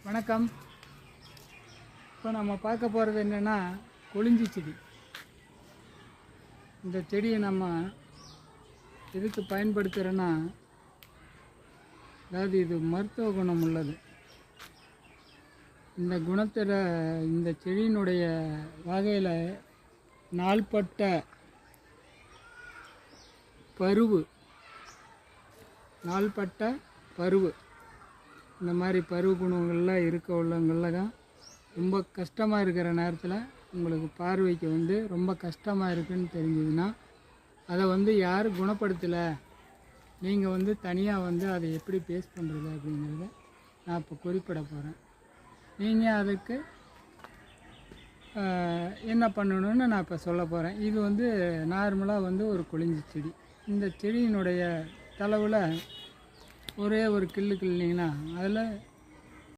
வணக்கம். இப்போ நம்ம பார்க்க போகிறது என்னென்னா கொளிஞ்சி செடி. இந்த செடியை நம்ம எதுக்கு பயன்படுத்துகிறோன்னா, அதாவது இது மருத்துவ குணம் உள்ளது. இந்த குணத்தில் இந்த செடியினுடைய வகையில் நாள்பட்ட பருவு இந்த மாதிரி பருவ குணங்கள்லாம் உள்ளவங்களில் தான் ரொம்ப கஷ்டமாக இருக்கிற நேரத்தில் உங்களுக்கு பார்வைக்கு ரொம்ப கஷ்டமாக இருக்குதுன்னு தெரிஞ்சதுன்னா அதை யார் குணப்படுத்தலை, நீங்கள் தனியாக அதை எப்படி பேஸ் பண்ணுறது அப்படிங்கிறத நான் இப்போ குறிப்பிட போகிறேன். நீங்கள் அதுக்கு என்ன பண்ணணும்னு நான் இப்போ சொல்ல போகிறேன். இது நார்மலாக ஒரு கொளிஞ்சி செடி. இந்த செடியினுடைய தளவில் ஒரே ஒரு கிள்ளிங்கன்னா அதில்